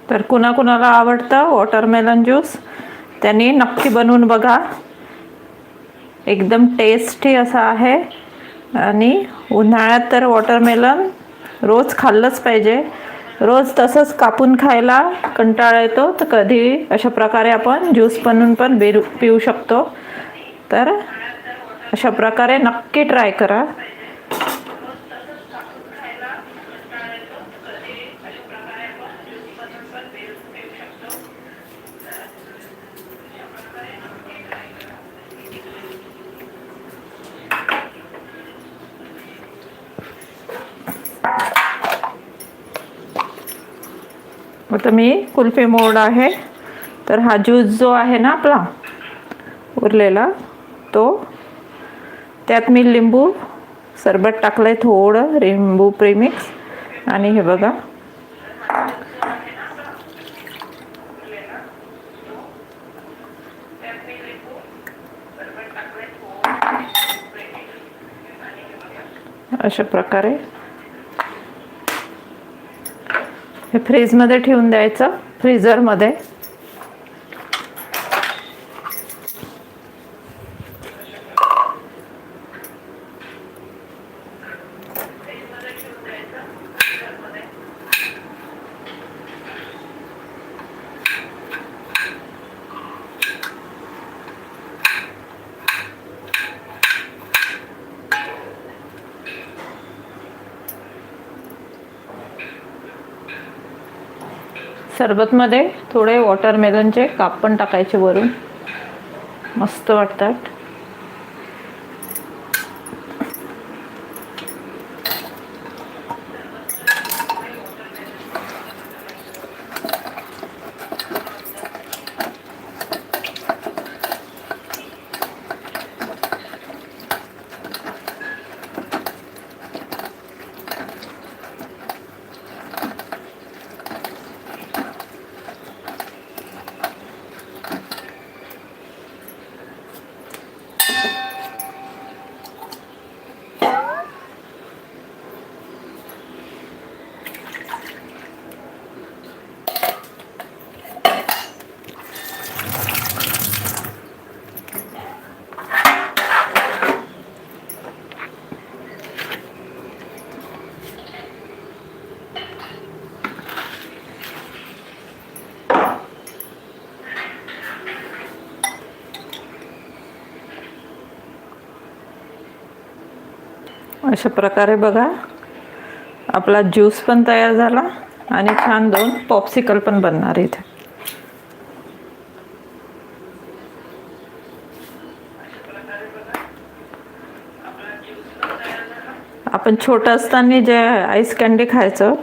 तर कुणाकुणाला आवडतं watermelon juice त्यांनी नक्की बनवून बघा. एकदम टेस्टी असा आहे आणि उन्हाळ्यात तर वॉटरमेलन रोज खाल्लंच पाहिजे. रोज तसंच कापून खायला कंटाळा येतो, तर कधी अशा प्रकारे आपण ज्यूस बनवून पण पिऊ शकतो. तर अशा प्रकारे नक्की ट्राय करा. आता मी कुल्फी मोड आहे, तर हा ज्यूस जो आहे ना आपला उरलेला, तो त्यात मी लिंबू सरबत टाकलंय, थोडं लिंबू प्रीमिक्स. आणि हे बघा, अशा प्रकारे हे फ्रीजमध्ये ठेवून द्यायचं, फ्रीझरमध्ये. सरबतमध्ये थोडे वॉटरमेलनचे काप पण टाकायचे वरून, मस्त वाटतात. अशा प्रकारे बघा, आपला ज्यूस पण तयार झाला आणि छान 2 पॉप्सिकल पण बनणार इथे. आपण छोटं असताना जे आईस कँडी खायचं,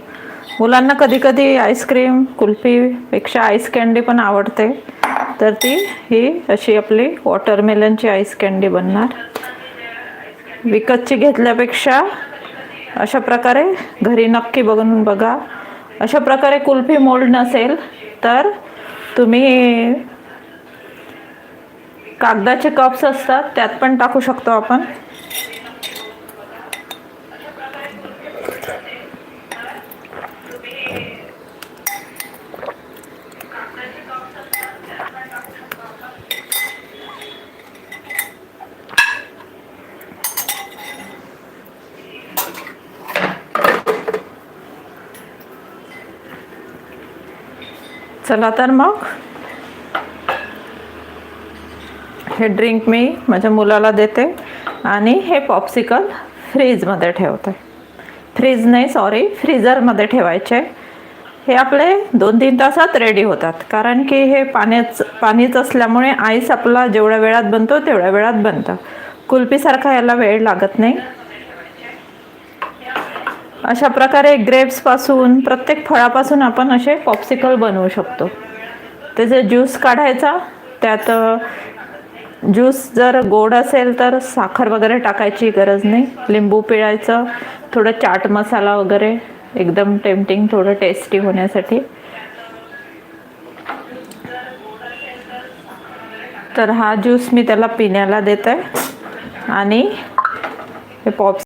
मुलांना कधी कधी आईस्क्रीम कुल्फीपेक्षा आईस कँडी पण आवडते, तर ही अशी आपली वॉटरमेलनची आईस कँडी बनणार. विकतची घेतल्यापेक्षा अशा प्रकारे घरी नक्की बनवून बघा. अशा प्रकारे कुल्फी मोल्ड नसेल तर तुम्ही कागदाचे कप्स असतात त्यात पण टाकू शकतो आपण. चला तर मग हे ड्रिंक मी माझ्या मुलाला देते आणि हे पॉप्सिकल फ्रीजमध्ये ठेवते. फ्रीज नाही, सॉरी, फ्रीझरमध्ये ठेवायचे. हे आपले 2-3 तासात रेडी होतात, कारण की हे पाणीच असल्यामुळे आईस आपला जेवढ्या वेळात बनतो तेवढ्या वेळात बनतं. कुल्फीसारखा याला वेळ लागत नाही. अशा प्रकारे ग्रेप्सपासून, प्रत्येक फळापासून आपण असे पॉप्सिकल बनवू शकतो. त्याचे ज्यूस काढायचा, त्यात ज्यूस जर गोड असेल तर साखर वगैरे टाकायची गरज नाही, लिंबू पिळायचं, थोडं चाट मसाला वगैरे, एकदम टेम्पटिंग, थोडं टेस्टी होण्यासाठी. तर हा ज्यूस मी त्याला पिण्याला देते आणि हे